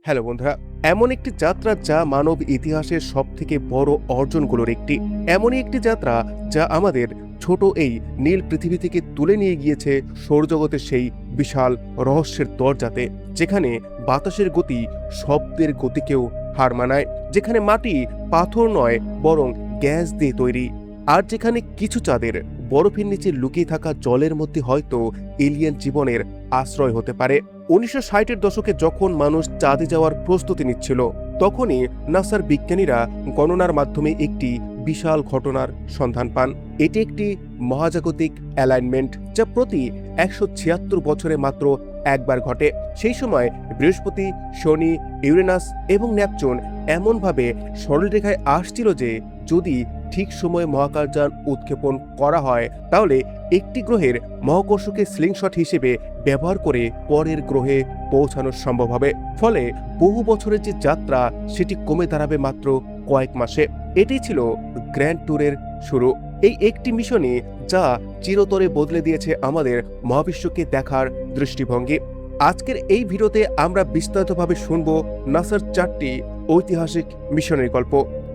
Hello বন্ধুরা, এমন একটি যাত্রা যা মানব ইতিহাসের সবথেকে বড় অর্জনগুলোর একটি। এমনই একটি যাত্রা যা আমাদের ছোট এই নীল পৃথিবী থেকে তুলে নিয়ে গিয়েছে সৌরজগতের সেই বিশাল রহস্যের দরজাতে, যেখানে বাতাসের গতি শব্দের গতিকেও হার মানায়, যেখানে মাটি পাথর নয় বরং গ্যাস দিয়ে তৈরি, আর যেখানে কিছু চাঁদের বরফের নিচে লুকিয়ে থাকা জলের মধ্যে হয়তো এলিয়েন জীবনের আশ্রয় হতে পারে। 1960-এর দশকে যখন মানুষ চাঁদে যাওয়ার প্রস্তুতি নিচ্ছিল, তখনই নাসার বিজ্ঞানীরা গণনার মাধ্যমে একটি বিশাল ঘটনার সন্ধান পান। এটি একটি মহাজাগতিক অ্যালাইনমেন্ট যা প্রতি 176 বছরে মাত্র একবার ঘটে। সেই সময় বৃহস্পতি, শনি, ইউরেনাস এবং নেপচুন এমনভাবে সরলরেখায় আসছিল যে যদি ঠিক সময়ে মহাকাশযান উৎক্ষেপণ করা হয় তাহলে একটি গ্রহের মহাকর্ষকে স্লিংশট হিসেবে ব্যবহার করে পরের গ্রহে পৌঁছানো সম্ভব হবে। ফলে বহু বছরের যে যাত্রা সেটি কমে দাঁড়াবে মাত্র কয়েক মাসে। এটি ছিল গ্র্যান্ড ট্যুরের শুরু, এই একটি মিশনে যা চিরতরে বদলে দিয়েছে আমাদের মহাবিশ্বকে দেখার দৃষ্টিভঙ্গি। আজকের এই ভিডিওতে আমরা বিস্তারিতভাবে শুনব নাসার 4টি ঐতিহাসিক মিশনের গল্প,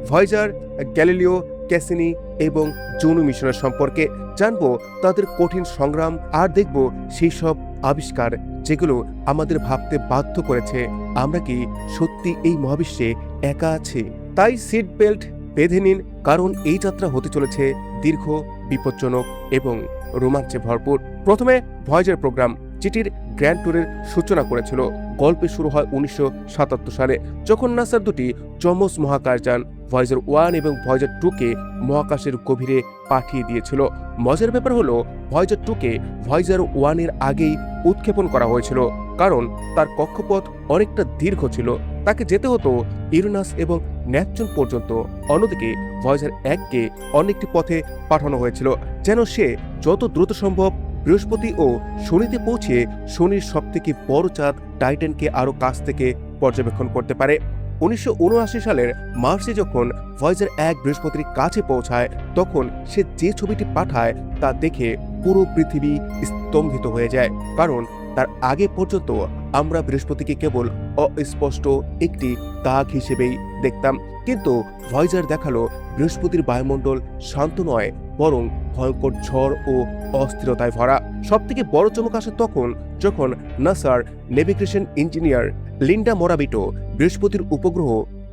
ভয়েজার, গ্যালিলিও, ক্যাসিনি এবং জুনো মিশনের সম্পর্কে। জানবো তাদের কঠিন সংগ্রাম আর দেখব সেই সব আবিষ্কার যেগুলো আমাদের ভাবতে বাধ্য করেছে আমরা কি সত্যি এই মহাবিশ্বে একা আছি। তাই সিট বেল্ট বেঁধে নিন, কারণ এই যাত্রা হতে চলেছে দীর্ঘ, বিপজ্জনক এবং রোমাঞ্চে ভরপুর। প্রথমে ভয়েজার প্রোগ্রাম, যেটির গ্র্যান্ড ট্যুরের সূচনা করেছিল। গল্পে শুরু হয় 1977 সালে, যখন নাসার দুটি যমজ মহাকাশযান ভয়েজার 1 এবং ভয়েজার 2-কে মহাকাশের গভীরে পাঠিয়ে দিয়েছিল। মজার ব্যাপার হলো ভয়েজার 2-কে ভয়েজার 1-এর আগেই উৎক্ষেপণ করা হয়েছিল, কারণ তার কক্ষপথ অনেকটা দীর্ঘ ছিল। তাকে যেতে হতো ইউরেনাস এবং নেপচুন পর্যন্ত। অন্যদিকে ভয়েজার 1-কে অনেকটি পথে পাঠানো হয়েছিল, যেন সে যত দ্রুত সম্ভব বৃহস্পতি ও শনিতে পৌঁছে শনির সবথেকে বড় চাঁদ টাইটানকে আরো কাছ থেকে পর্যবেক্ষণ করতে পারে। 1979 সালের মার্চে যখন ভয়েজার 1 বৃহস্পতির কাছে পৌঁছায়, তখন সে যে ছবিটি পাঠায় তা দেখে পুরো পৃথিবী স্তম্ভিত হয়ে যায়, কারণ তার আগে পর্যন্ত আমরা বৃহস্পতিকে কেবল অস্পষ্ট একটি দাগ হিসেবেই দেখতাম। কিন্তু ভয়েজার দেখালো বৃহস্পতির বায়ুমণ্ডল শান্ত নয় বরং ভয়ঙ্কর ঝড় ও অস্থিরতায় ভরা। সবথেকে বড় চমক আসে তখন যখন নাসার নেভিগেশন ইঞ্জিনিয়ার লিন্ডা মোরাবিটো বৃহস্পতির উপগ্রহ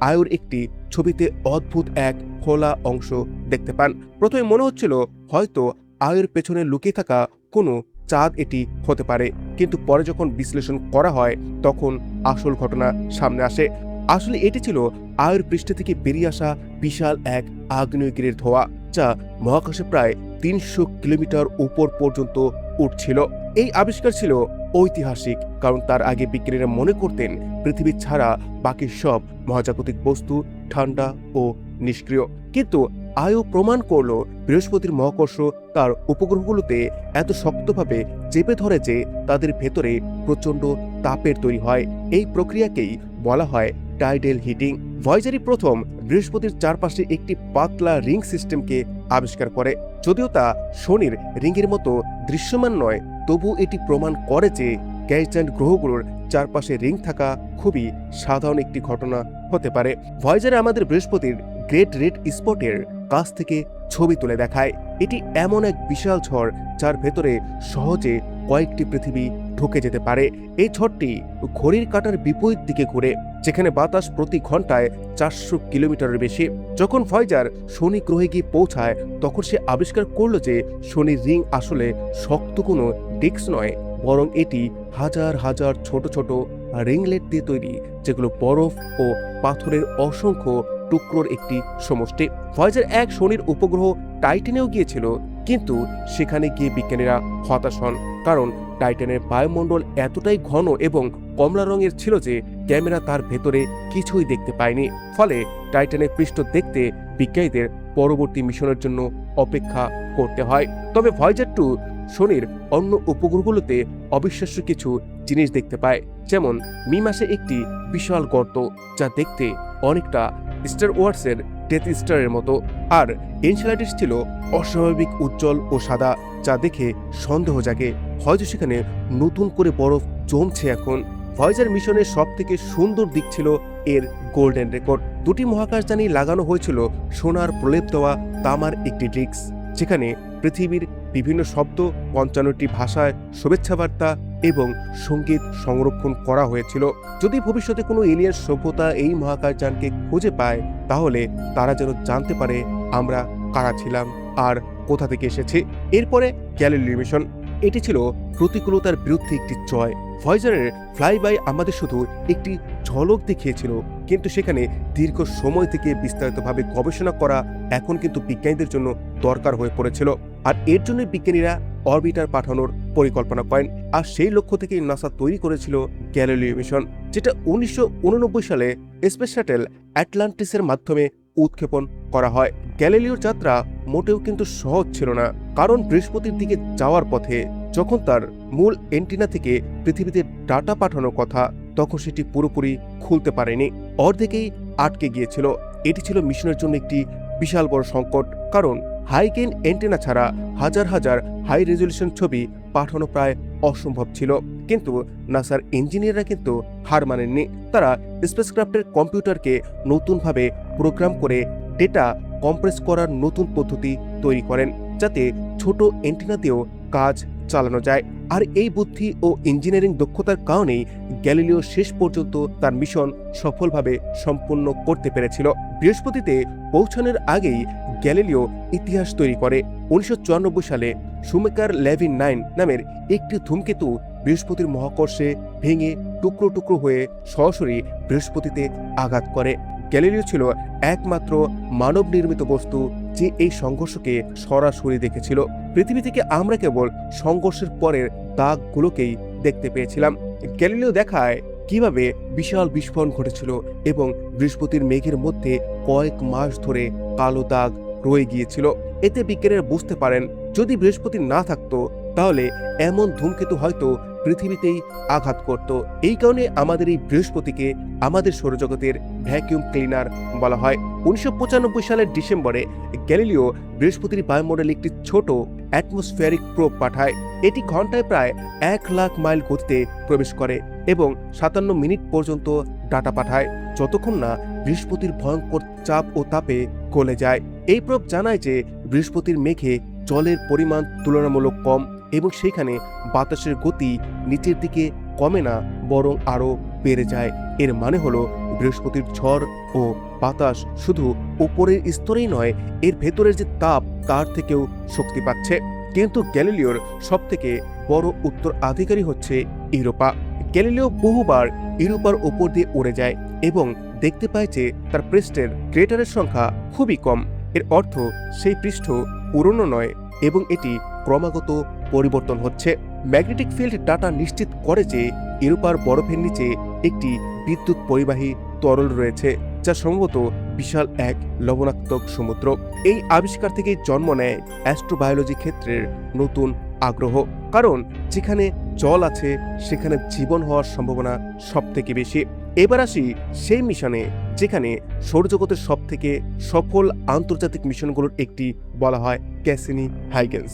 আয়োর একটি ছবিতে অদ্ভুত এক খোলা অংশ দেখতে পান। প্রথমে মনে হচ্ছিল হয়তো আয়োর পেছনে লুকিয়ে থাকা কোনো চাঁদ এটি হতে পারে, কিন্তু পরে যখন বিশ্লেষণ করা হয় তখন আসল ঘটনা সামনে আসে। আসলে এটি ছিল আয়োর পৃষ্ঠ থেকে বেরিয়ে আসা বিশাল এক আগ্নেয়গিরির ধোঁয়া, যা মহাকাশে প্রায় 300 কিলোমিটার উপর পর্যন্ত উঠছিল। এই আবিষ্কার ছিল ঐতিহাসিক, কারণ তার আগে বিজ্ঞানীরা মনে করতেন পৃথিবী ছাড়া বাকি সব মহাজাগতিক বস্তু ঠান্ডা ও নিষ্ক্রিয়। কিন্তু আয়ো প্রমাণ করল বৃহস্পতির মহাকর্ষ তার উপগ্রহগুলোতে এত শক্তভাবে চেপে ধরে যে তাদের ভেতরে প্রচণ্ড তাপের তৈরি হয়। এই প্রক্রিয়াকেই বলা হয় টাইডাল হিটিং। ভয়েজারই প্রথম বৃহস্পতির চারপাশে একটি পাতলা রিং সিস্টেমকে আবিষ্কার করে। যদিও তা শনির রিংয়ের মতো দৃশ্যমান নয়, তবু এটি প্রমাণ করে যে গ্যাসজায়ান্ট গ্রহগুলোর চারপাশে রিং থাকা খুবই সাধারণ একটি ঘটনা হতে পারে। ভয়েজারে আমাদের বৃহস্পতির গ্রেট রেড স্পটের কাছ থেকে ছবি তুলে দেখায়। এটি এমন এক বিশাল ঝড় যার ভেতরে সহজে কয়েকটি পৃথিবী ঢুকে যেতে পারে। এই ঝড়টি ঘড়ির কাঁটার বিপরীত দিকে ঘুরে, যেখানে বাতাস প্রতি ঘন্টায় 400 কিলোমিটারের বেশি। যখন ভয়েজার শনি গ্রহে গিয়ে পৌঁছায়, তখন সে আবিষ্কার করল যে শনির রিং আসলে শক্ত কোনো ডিস্ক নয়, বরং এটি হাজার হাজার ছোট ছোট রিংলেট দিয়ে তৈরি, যেগুলো বরফ ও পাথরের অসংখ্য টুকরোর একটি সমষ্টি। ভয়েজার 1 শনির উপগ্রহ টাইটানেও গিয়েছিল, কিন্তু সেখানে গিয়ে বিজ্ঞানীরা হতাশ হন, কারণ টাইটানের বায়ুমণ্ডল এতটাই ঘন এবং কমলা রঙের ছিল যে ক্যামেরা তার ভেতরে কিছুই দেখতে পায়নি। ফলে টাইটানের পৃষ্ঠ দেখতে বিজ্ঞানীদের পরবর্তী মিশনের জন্য অপেক্ষা করতে হয়। তবে ভয়েজার 2 শনির অন্য উপগ্রহগুলোতে অবিশ্বাস্য কিছু জিনিস দেখতে পায়, যেমন মে মাসে একটি বিশাল গর্ত যা দেখতে অনেকটা স্টার ওয়ার্সের ডেথ স্টারের মতো, আর এনসেলাডাস ছিল অস্বাভাবিক উজ্জ্বল ও সাদা, যা দেখে সন্দেহ জাগে হয়তো সেখানে নতুন করে বরফ জমছে এখন। ভয়েজার মিশনের সবথেকে সুন্দর দিক ছিল এর গোল্ডেন রেকর্ড। দুটি মহাকাশযানে লাগানো হয়েছিল সোনার প্রলেপ দেওয়া তামার একটি ডিস্ক, যেখানে পৃথিবীর বিভিন্ন শব্দ, ৫৫টি ভাষায় শুভেচ্ছা বার্তা এবং সঙ্গীত সংরক্ষণ করা হয়েছিল। যদি ভবিষ্যতে কোনো এলিয়েন সভ্যতা এই মহাকাশযানকে খুঁজে পায়, তাহলে তারা যেন জানতে পারে আমরা কারা ছিলাম আর কোথা থেকে এসেছি। এরপরে গ্যালিলিও মিশন। এটি ছিল প্রতিকূলতার বিরুদ্ধে একটি জয়। ভয়েজারের ফ্লাইবাই আমাদের শুধু একটি ঝলক দেখিয়েছিল, কিন্তু সেখানে দীর্ঘ সময় থেকে বিস্তারিতভাবে গবেষণা করা এখন কিন্তু বিজ্ঞানীদের জন্য দরকার হয়ে পড়েছিল। আর এর জন্য বিজ্ঞানীরা অরবিটার পাঠানোর পরিকল্পনা করেন। আর সেই লক্ষ্য থেকেই নাসা তৈরি করেছিল গ্যালিলিও মিশন, যেটা 1989 সালে স্পেস শাটেল অ্যাটলান্টিসের মাধ্যমে উৎক্ষেপণ করা হয়। গ্যালিলিওর যাত্রা মোটেও কিন্তু সহজ ছিল না, কারণ বৃহস্পতির দিকে যাওয়ার পথে যখন তার মূল এন্টিনা থেকে পৃথিবীতে ডাটা পাঠানোর কথা, তখন সেটি পুরোপুরি খুলতে পারেনি, অর্ধেকেই আটকে গিয়েছিল। এটি ছিল মিশনের জন্য একটি বিশাল বড় সংকট, কারণ হাইগেন এন্টেনা ছাড়া হাজার হাজার হাই রেজলিউশন ছবি পাঠানো প্রায় অসম্ভব ছিল। কিন্তু নাসার ইঞ্জিনিয়াররা কিন্তু হার মানেননি। তারা স্পেসক্রাফটের কম্পিউটারকে নতুনভাবে প্রোগ্রাম করে ডেটা কম্প্রেস করার নতুন পদ্ধতি তৈরি করেন, যাতে ছোট এন্টিনা দিয়েও কাজ চালানো যায়। আর এই বুদ্ধি ও ইঞ্জিনিয়ারিং দক্ষতার কারণেই গ্যালিলিও শেষ পর্যন্ত তার মিশন সফলভাবে সম্পূর্ণ করতে পেরেছিল। বৃহস্পতিতে পৌঁছানোর আগেই গ্যালিলিও ইতিহাস তৈরি করে। 1994 সালে শুমেকার লেভিন 9 নামের একটি ধূমকেতু বৃহস্পতির মহাকর্ষে ভেঙে টুকরো টুকরো হয়ে সরাসরি বৃহস্পতিতে আঘাত করে। গ্যালিলিও ছিল একমাত্র মানব নির্মিত বস্তু যে এই সংঘর্ষকে সরাসরি দেখেছিল। পৃথিবী থেকে আমরা কেবল সংঘর্ষের পরের দাগগুলোকেই দেখতে পেয়েছিলাম। গ্যালিলিও দেখায় কিভাবে বিশাল বিস্ফোরণ ঘটেছিল এবং বৃহস্পতির মেঘের মধ্যে কয়েক মাস ধরে কালো দাগ রয়ে গিয়েছিল। এতে বিজ্ঞানীরা বুঝতে পারেন, যদি বৃহস্পতি না থাকতো, তাহলে এমন ধূমকেতু হয়তো পৃথিবীতেই আঘাত করত। এই কারণে আমাদের এই বৃহস্পতিকে আমাদের সৌরজগতের ভ্যাকিউম ক্লিনার বলা হয়। 1995 সালের ডিসেম্বরে গ্যালিলিও বৃহস্পতির বায়ুমণ্ডলে একটি ছোট অ্যাটমসফিয়ারিক প্রোব পাঠায়। এটি ঘন্টায় প্রায় 1,00,000 মাইল গতিতে প্রবেশ করে এবং 57 মিনিট পর্যন্ত ডাটা পাঠায়, যতক্ষণ না বৃহস্পতির ভয়ঙ্কর চাপ ও তাপে গলে যায়। এই প্রোব জানায় যে বৃহস্পতির মেঘে জলের পরিমাণ তুলনামূলক কম এবং সেখানে বাতাসের গতি নিচের দিকে কমে না, বরং আরও বেড়ে যায়। এর মানে হলো বৃহস্পতির ঝড় ও বাতাস শুধু উপরের স্তরেই নয়, এর ভেতরের যে তাপ তার থেকেও শক্তি পাচ্ছে। কিন্তু গ্যালিলিওর সবথেকে বড় উত্তরাধিকারী হচ্ছে ইউরোপা। গ্যালিলিও বহুবার ইউরোপার উপর দিয়ে উড়ে যায় এবং দেখতে পায় যে তার পৃষ্ঠের ক্রেটারের সংখ্যা খুবই কম। এর অর্থ সেই পৃষ্ঠ পুরনো নয় এবং এটি ক্রমাগত পরিবর্তন হচ্ছে। ম্যাগনেটিক ফিল্ড ডাটা নিশ্চিত করে যে ইউরোপার বরফের নিচে একটি বিদ্যুৎ পরিবাহী তরল রয়েছে, যা সম্ভবত বিশাল এক লবণাক্তক সমুদ্র। এই আবিষ্কার থেকে জন্ম নেয় অ্যাস্ট্রোবায়োলজি ক্ষেত্রের নতুন আগ্রহ, কারণ যেখানে জল আছে সেখানে জীবন হওয়ার সম্ভাবনা সবথেকে বেশি। এবার আসি সেই মিশনে যেখানে সৌরজগতের সবথেকে সফল আন্তর্জাতিক মিশনগুলোর একটি বলা হয় ক্যাসিনি-হাইগেন্স।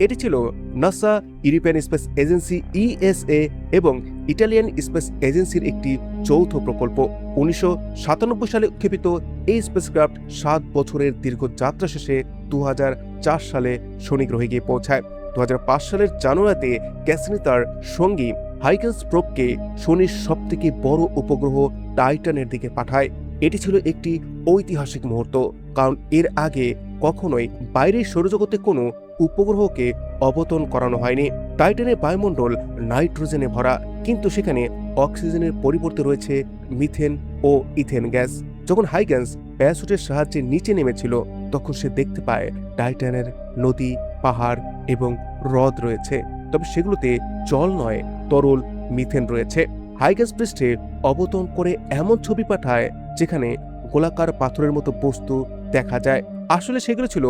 এটি ছিল NASA, European space agency ESA এবং ইটালিয়ান স্পেস এজেন্সির একটি যৌথ প্রকল্প। 1997 সালে উৎক্ষেপিত এই স্পেসক্রাফট 7 বছরের দীর্ঘ যাত্রা শেষে 2004 সালে শনি গ্রহে গিয়ে পৌঁছায়। 2005 সালের জানুয়ারিতে ক্যাসিনি তার সঙ্গী হাইগেন্স প্রোবকে শনির সবথেকে বড় উপগ্রহ টাইটানের দিকে পাঠায়। এটি ছিল একটি ঐতিহাসিক মুহূর্ত, কারণ এর আগে কখনোই বাইরের সৌরজগতে কোনো উপগ্রহকে অবতরণ করানো হয়নি। টাইটানের বায়ুমণ্ডল নাইট্রোজেনে ভরা, কিন্তু সেখানে অক্সিজেনের পরিবর্তে রয়েছে মিথেন ও ইথেন গ্যাস। যখন হাইগেন্স প্যারাসুটের সাহায্যে নিচে নেমেছিল, তখন সে দেখতে পায় টাইটানের নদী, পাহাড় এবং হ্রদ রয়েছে, তবে সেগুলোতে জল নয়, তরল মিথেন রয়েছে। হাইগেন্স পৃষ্ঠে অবতরণ করে এমন ছবি পাঠায় যেখানে গোলাকার পাথরের মতো বস্তু দেখা যায়। আসলে সেগুলো ছিল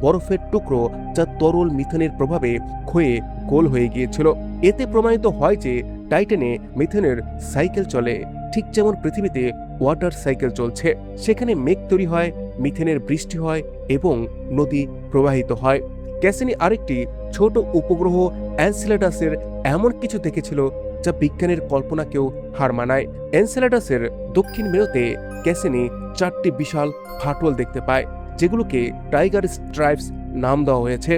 বরফের টুকরো, যা তরল মিথেনের প্রভাবে ক্ষয়ে গোল হয়ে গিয়েছিল। এতে প্রমাণিত হয় যে টাইটানে মিথেনের সাইকেল চলে, ঠিক যেমন পৃথিবীতে ওয়াটার সাইকেল চলছে। সেখানে মেঘ তৈরি হয়, মিথেনের বৃষ্টি হয় এবং নদী প্রবাহিত হয়। ক্যাসিনি আরেকটি ছোট উপগ্রহ এনসেলাডাসের এমন কিছু দেখেছিল যা বিজ্ঞানের কল্পনাকেও হার মানায়। এনসেলাডাসের দক্ষিণ মেরুতে ক্যাসিনি 4টি বিশাল ফাটল দেখতে পায়, যেগুলোকে টাইগার স্ট্রাইপস নাম দেওয়া হয়েছে।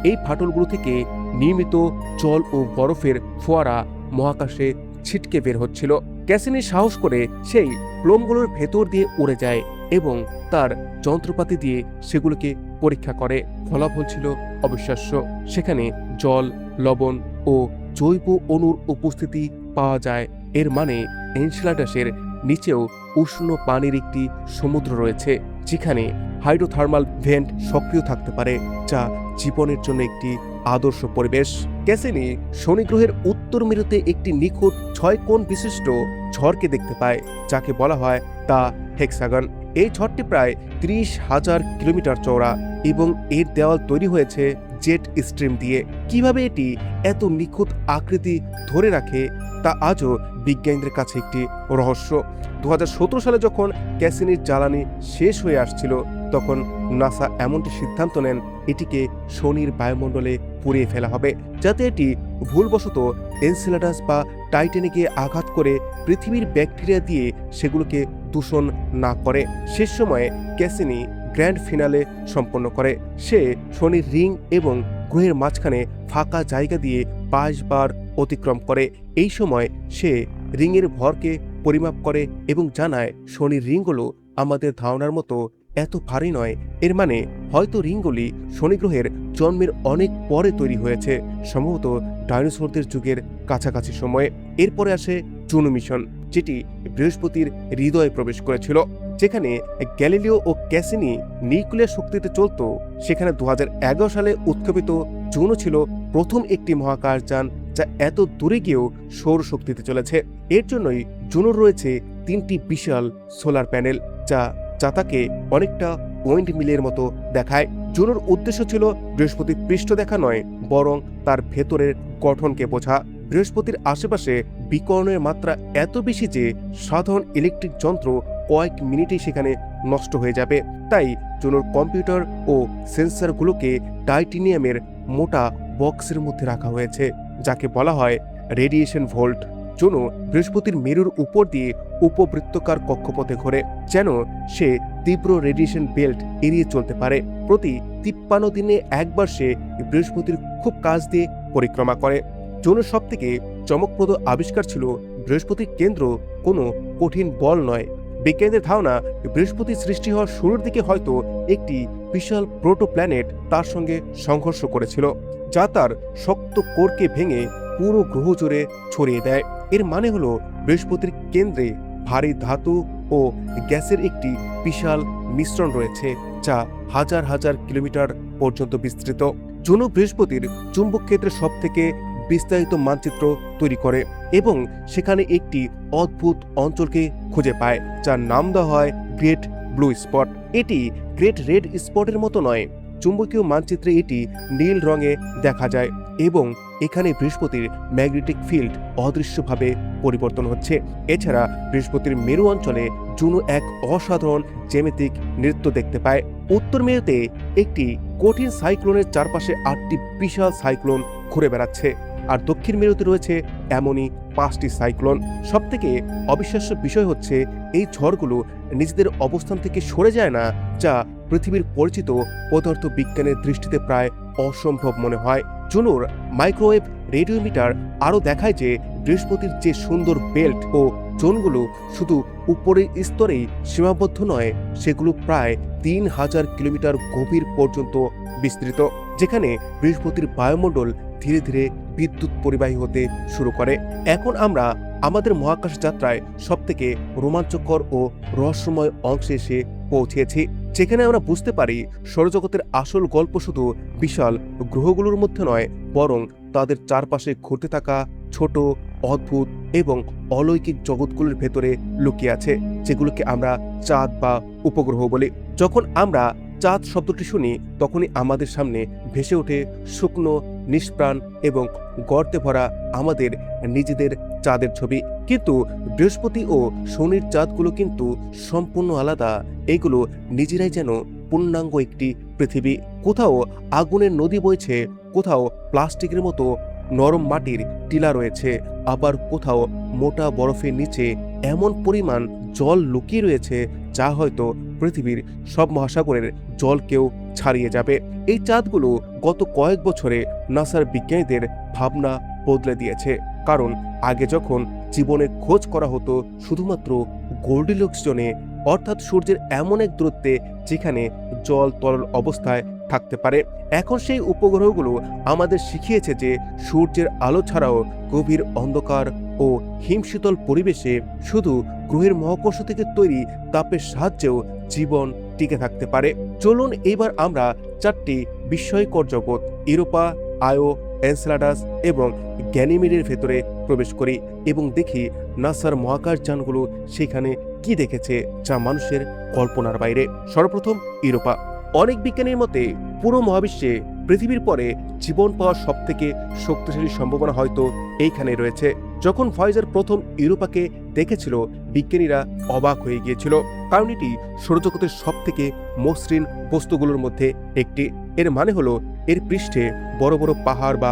এই ফাটলগুলো থেকে নিয়মিত জল ও বরফের ফোয়ারা মহাকাশে ছিটকে বের হচ্ছিল। ক্যাসিনি সাহস করে সেই প্লোমগুলোর ভেতর দিয়ে উড়ে যায় এবং তার যন্ত্রপাতি দিয়ে সেগুলোকে পরীক্ষা করে। ফলাফল ছিল অবিশ্বাস্য। সেখানে জল, লবণ ও জৈব অণুর উপস্থিতি পাওয়া যায়। এর মানে এনসেলাডাসের নিচেও উষ্ণ পানির একটি সমুদ্র রয়েছে, যেখানে হাইড্রোথার্মাল ভেন্ট সক্রিয় থাকতে পারে, যা জীবনের জন্য একটি আদর্শ পরিবেশ। ক্যাসিনি শনি গ্রহের উত্তর মেরুতে একটি নিখুঁত 6 কোণ বিশিষ্ট ঝড়কে দেখতে পায়, যাকে বলা হয় দ্য হেক্সাগন। এই ঝড়টি প্রায় 30,000 কিলোমিটার চওড়া এবং এর দেওয়াল তৈরি হয়েছে জেট স্ট্রিম দিয়ে। কিভাবে এটি এত নিখুঁত আকৃতি ধরে রাখে তা আজও বিজ্ঞানীদের কাছে একটি রহস্য। 2017 সালে যখন ক্যাসিনির জ্বালানি শেষ হয়ে আসছিল, তখন নাসা এমনটি সিদ্ধান্ত নেন এটিকে শনির বায়ুমণ্ডলে পুড়িয়ে ফেলা হবে, যাতে এটি ভুলবশত এনসেলাডাস বা টাইটানিকে আঘাত করে পৃথিবীর ব্যাকটেরিয়া দিয়ে সেগুলোকে দূষণ না করে। শেষ সময়ে ক্যাসিনি গ্র্যান্ড ফিনালে সম্পন্ন করে। সে শনির রিং এবং গ্রহের মাঝখানে ফাঁকা জায়গা দিয়ে 22 বার অতিক্রম করে। এই সময় সে রিংয়ের ভরকে পরিমাপ করে এবং জানায় শনির রিংগুলো আমাদের ধারণার মতো এত ভারী নয়। এর মানে হয়তো রিংগুলি শনি গ্রহের জন্মের অনেক পরে তৈরি হয়েছে, সম্ভবত ডাইনোসরদের যুগের কাছাকাছি সময়ে। এরপরে আসে জুনো মিশন, যেটি বৃহস্পতির হৃদয়ে প্রবেশ করেছিল। যেখানে গ্যালিলিও ও ক্যাসিনি নিউক্লিয়ার শক্তিতে চলত, সেখানে 2011 সালে উৎক্ষেপিত জুনো ছিল প্রথম একটি মহাকাশযান যা এত দূরে গিয়েও সৌর শক্তিতে চলেছে। এর জন্যই জুনোর রয়েছে 3টি বিশাল সোলার প্যানেল, যা তাকে অনেকটা পয়েন্ট মিলের মতো দেখায়। জুনোর উদ্দেশ্য ছিল বৃহস্পতির পৃষ্ঠ দেখা নয়, বরং তার ভেতরের গঠনকে বোঝা। বৃহস্পতির আশেপাশে বিকিরণের মাত্রা এত বেশি যে সাধারণ ইলেকট্রিক যন্ত্র কয়েক মিনিটেই সেখানে নষ্ট হয়ে যাবে। তাই জুনোর কম্পিউটার ও সেন্সরগুলোকে টাইটেনিয়ামের মোটা বক্সের মধ্যে রাখা হয়েছে, যাকে বলা হয় রেডিয়েশন ভোল্ট। জুনো বৃহস্পতির মেরুর উপর দিয়ে উপবৃত্তকার কক্ষপথে ঘোরে, যেন সে তীব্র রেডিয়েশন বেল্ট এড়িয়ে চলতে পারে। প্রতি 53 দিনে একবার সে বৃহস্পতির খুব কাছ দিয়ে পরিক্রমা করে। জুনোর সবথেকে চমকপ্রদ আবিষ্কার ছিল বৃহস্পতির কেন্দ্র কোনো কঠিন বল নয়। বিজ্ঞানীদের ধারণা বৃহস্পতি সৃষ্টি হওয়ার শুরুর দিকে হয়তো একটি বিশাল প্রোটো প্ল্যানেট তার সঙ্গে সংঘর্ষ করেছিল, যা তার শক্ত কোরকে ভেঙে পুরো গ্রহ জুড়ে ছড়িয়ে দেয়। এর মানে হলো বৃহস্পতির কেন্দ্রে ভারী ধাতু ও গ্যাসের একটি বিশাল মিশ্রণ রয়েছে, যা হাজার হাজার কিলোমিটার পর্যন্ত বিস্তৃত। জুনো বৃহস্পতির চুম্বক ক্ষেত্রের সবথেকে বিস্তারিত মানচিত্র তৈরি করে এবং সেখানে একটি অদ্ভুত অঞ্চলকে খুঁজে পায়, যার নাম দেওয়া হয় গ্রেট ব্লু স্পট। এটি গ্রেট রেড স্পটের মতো নয়। চুম্বকীয় মানচিত্রে এটি নীল রঙে দেখা যায় এবং এখানে বৃহস্পতির ম্যাগনেটিক ফিল্ড অদৃশ্যভাবে পরিবর্তন হচ্ছে। এছাড়া বৃহস্পতির মেরু অঞ্চলে জুনো এক অসাধারণ জ্যামিতিক নৃত্য দেখতে পায়। উত্তর মেরুতে একটি কঠিন সাইক্লোনের চারপাশে 8টি বিশাল সাইক্লোন ঘুরে বেড়াচ্ছে, আর দক্ষিণ মেরুতে রয়েছে এমনই 5টি সাইক্লোন। সবথেকে অবিশ্বাস্য বিষয় হচ্ছে এই ঝড়গুলো নিজেদের অবস্থান থেকে সরে যায় না, যা পৃথিবীর পরিচিত পদার্থ বিজ্ঞানের দৃষ্টিতে প্রায় অসম্ভব মনে হয়। জুনোর মাইক্রোওয়েভ রেডিওমিটার আরও দেখায় যে বৃহস্পতির যে সুন্দর বেল্ট ও জোনগুলো শুধু উপরের স্তরেই সীমাবদ্ধ নয়, সেগুলো প্রায় 3000 কিলোমিটার গভীর পর্যন্ত বিস্তৃত, যেখানে বৃহস্পতির বায়ুমণ্ডল ধীরে ধীরে বিদ্যুৎ পরিবাহী হতে শুরু করে। এখন আমরা আমাদের মহাকাশ যাত্রায় সবথেকে রোমাঞ্চকর ও রহস্যময় অংশে এসে পৌঁছেছি, যেখানে আমরা বুঝতে পারি সৌরজগতের আসল গল্প শুধু বিশাল গ্রহগুলোর মধ্যে নয়, বরং তাদের চারপাশে ঘুরতে থাকা ছোট, অদ্ভুত এবং অলৌকিক জগৎগুলোর ভেতরে লুকিয়ে আছে, যেগুলোকে আমরা চাঁদ বা উপগ্রহ বলি। যখন আমরা চাঁদ শব্দটি শুনি, তখনই আমাদের সামনে ভেসে ওঠে শুকনো, নিষ্প্রাণ এবং গর্তে ভরা আমাদের নিজেদের চাঁদের ছবি। কিন্তু বৃহস্পতি ও শনির চাঁদগুলো কিন্তু সম্পূর্ণ আলাদা। এইগুলো নিজেরাই যেন পূর্ণাঙ্গ একটি পৃথিবী। কোথাও আগুনের নদী বইছে, কোথাও প্লাস্টিকের মতো নরম মাটির টিলা রয়েছে, আবার কোথাও মোটা বরফের নিচে এমন পরিমাণ জল লুকিয়ে রয়েছে যা হয়তো পৃথিবীর সব মহাসাগরের জলকেও ছাড়িয়ে যাবে। এই চাঁদগুলো গত কয়েক বছরে নাসার বিজ্ঞানীদের ভাবনা বদলে দিয়েছে। কারণ আগে যখন জীবনের খোঁজ করা হতো শুধুমাত্র গোল্ডিলক্স জোনে, অর্থাৎ সূর্যের এমন এক দূরত্বে যেখানে জল তরল অবস্থায় থাকতে পারে, এখন সেই উপগ্রহগুলো আমাদের শিখিয়েছে যে সূর্যের আলো ছাড়াও গভীর অন্ধকার ও হিমশীতল পরিবেশে শুধু গ্রহের মহাকর্ষ থেকে তৈরি তাপের সাহায্যেও জীবন টিকে থাকতে পারে। চলুন এইবার আমরা 4টি বিস্ময়কর জগৎ ইউরোপা, আয়ো, এনসেলাডাস এবং গ্যানিমেডের ভেতরে প্রবেশ করি এবং দেখি নাসার মহাকাশযানগুলো সেখানে কি দেখেছে যা মানুষের কল্পনার বাইরে। সর্বপ্রথম ইউরোপা। অনেক বিজ্ঞানীর মতে পুরো মহাবিশ্বে পৃথিবীর পরে জীবন পাওয়ার সবথেকে শক্তিশালী সম্ভাবনা হয়তো এইখানে রয়েছে। যখন ভয়েজার প্রথম ইউরোপাকে দেখেছিল, বিজ্ঞানীরা অবাক হয়ে গিয়েছিল, কারণ এটি সৌরজগতের সবথেকে মসৃণ বস্তুগুলোর মধ্যে একটি। এর মানে হলো এর পৃষ্ঠে বড় বড় পাহাড় বা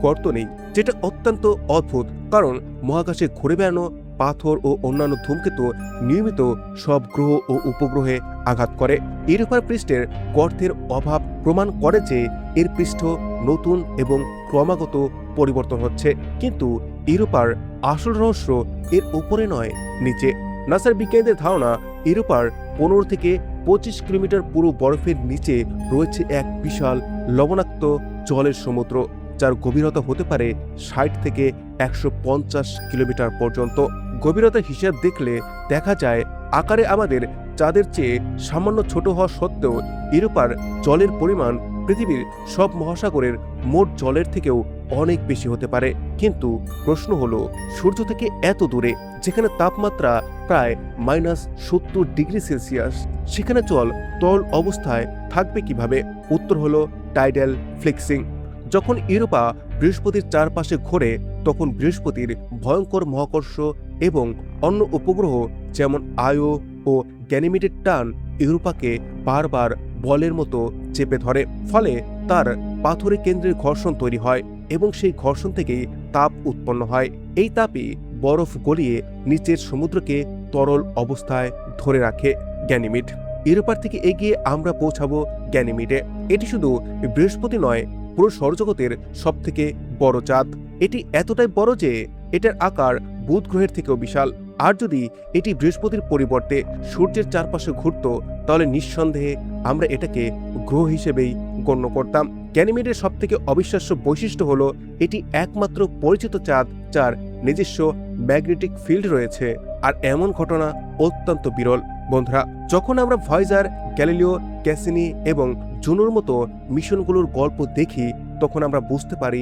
গর্ত নেই, যেটা অত্যন্ত অদ্ভুত, কারণ মহাকাশে ঘুরে বেড়ানো পাথর ও অন্যান্য ধূমকেতু নিয়মিত সব গ্রহ ও উপগ্রহে আঘাত করে। ইউরোপার পৃষ্ঠের গর্তের অভাব প্রমাণ করে যে এর পৃষ্ঠ নতুন এবং ক্রমাগত পরিবর্তন হচ্ছে। কিন্তু ইউরোপার আসল রহস্য এর উপরে নয়, নিচে। নাসার বিজ্ঞানীদের ধারণা ইউরোপার 15 থেকে 25 কিলোমিটার পুরো বরফের নিচে রয়েছে এক বিশাল লবণাক্ত জলের সমুদ্র, যার গভীরতা হতে পারে 60 থেকে 150 কিলোমিটার পর্যন্ত। গভীরতার হিসাব দেখলে দেখা যায় আকারে আমাদের চাঁদের চেয়ে সামান্য ছোট হওয়া সত্ত্বেও ইউরোপার জলের পরিমাণ পৃথিবীর সব মহাসাগরের মোট জলের থেকেও অনেক বেশি হতে পারে। কিন্তু প্রশ্ন হলো, সূর্য থেকে এত দূরে, যেখানে তাপমাত্রা প্রায় -70 ডিগ্রি সেলসিয়াস, সেখানে জল তরল অবস্থায় থাকবে কিভাবে? উত্তর হলো টাইডাল ফ্লেক্সিং। যখন ইউরোপা বৃহস্পতির চারপাশে ঘোরে, তখন বৃহস্পতির ভয়ঙ্কর মহাকর্ষ এবং অন্য উপগ্রহ যেমন আয়ো ও গ্যানিমেডের টান ইউরোপাকে বারবার বলের মতো চেপে ধরে, ফলে তার পাথরে কেন্দ্রের ঘর্ষণ তৈরি হয় এবং সেই ঘর্ষণ থেকেই তাপ উৎপন্ন হয়। এই তাপই বরফ গলিয়ে নিচের সমুদ্রকে তরল অবস্থায় ধরে রাখে। গ্যানিমেড। ইউরোপার থেকে এগিয়ে আমরা পৌঁছাবো গ্যানিমেডে। এটি শুধু বৃহস্পতি নয়, পুরো সৌরজগতের সবথেকে বড় চাঁদ। এটি এতটাই বড় যে এটার আকার বুধ গ্রহের থেকেও বিশাল। আর যদি এটি বৃহস্পতির পরিবর্তে সূর্যের চারপাশে ঘুরত, তাহলে নিঃসন্দেহে আমরা এটাকে গ্রহ হিসেবেই গণ্য করতাম। গ্যানিমেডের সবথেকে অবিশ্বাস্য বৈশিষ্ট্য হলো এটি একমাত্র পরিচিত চাঁদ যার নিজস্ব ম্যাগনেটিক ফিল্ড রয়েছে, আর এমন ঘটনা অত্যন্ত বিরল। বন্ধুরা, যখন আমরা ভয়েজার, গ্যালিলিও, ক্যাসিনি এবং জুনোর মতো মিশনগুলোর গল্প দেখি, তখন আমরা বুঝতে পারি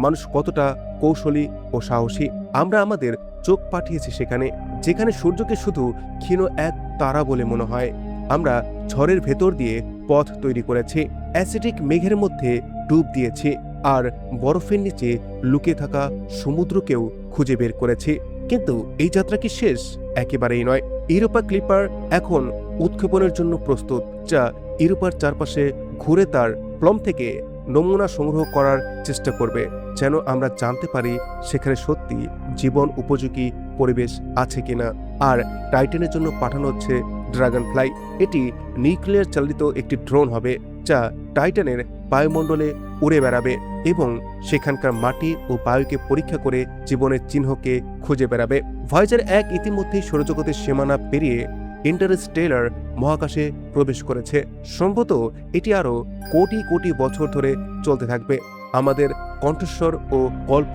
মানুষ কতটা কৌশলী ও সাহসী। আমরা আমাদের চোখ পাঠিয়েছি সেখানে, যেখানে সূর্যকে শুধু ক্ষীণ এক তারা বলে মনে হয়। আমরা ঝড়ের ভেতর দিয়ে পথ তৈরি করেছি, অ্যাসিডিক মেঘের মধ্যে ডুব দিয়েছি, আর বরফের নিচে লুকিয়ে থাকা সমুদ্রকেও খুঁজে বের করেছি। কিন্তু এই যাত্রা কি শেষ? একেবারেই নয়। ইউরোপা ক্লিপার এখন উৎক্ষেপণের জন্য প্রস্তুত, যা ইউরোপার চারপাশে ঘুরে তার প্লম থেকে নমুনা সংগ্রহ করার চেষ্টা করবে, যেন আমরা জানতে পারি সেখানে সত্যি জীবন উপযোগী পরিবেশ আছে কিনা। আর টাইটানের জন্য পাঠানো হচ্ছে ড্রাগন ফ্লাই। এটি নিউক্লিয়ার চালিত একটি ড্রোন হবে, যা টাইটানের বায়ুমণ্ডলে উড়ে বেড়াবে এবং সেখানকার মাটি ও বায়ুকে পরীক্ষা করে জীবনের চিহ্নকে খুঁজে বেড়াবে। ভয়েজার 1 ইতিমধ্যেই সৌরজগতের সীমানা পেরিয়ে ইন্টারস্টেলার মহাকাশে প্রবেশ করেছে। সম্ভবত এটি আরও কোটি কোটি বছর ধরে চলতে থাকবে, আমাদের কণ্ঠস্বর ও গল্প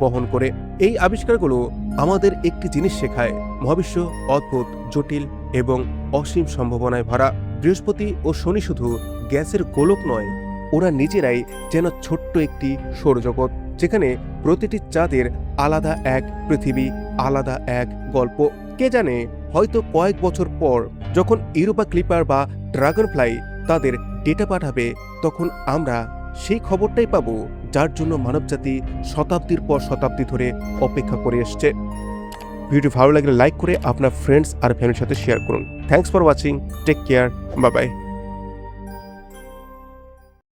বহন করে। এই আবিষ্কারগুলো আমাদের একটি জিনিস শেখায়, মহাবিশ্ব অদ্ভুত, জটিল এবং অসীম সম্ভাবনায় ভরা। বৃহস্পতি ও শনি শুধু গ্যাসের গোলক নয়, ওরা নিজেরাই যেন ছোট্ট একটি সৌরজগৎ, যেখানে প্রতিটি চাঁদের আলাদা এক পৃথিবী, আলাদা এক গল্প। কে জানে, হয়তো কয়েক বছর পর যখন ইউরোপা ক্লিপার বা ড্রাগন ফ্লাই তাদের ডেটা পাঠাবে, তখন আমরা সেই খবরটাই পাবো যার জন্য মানবজাতি শতাব্দীর পর শতাব্দী ধরে অপেক্ষা করে এসছে। ভিডিও ভালো লাগলে লাইক করে আপনার ফ্রেন্ডস আর ফ্যামিলির সাথে শেয়ার করুন। Thanks for watching, take care, bye by.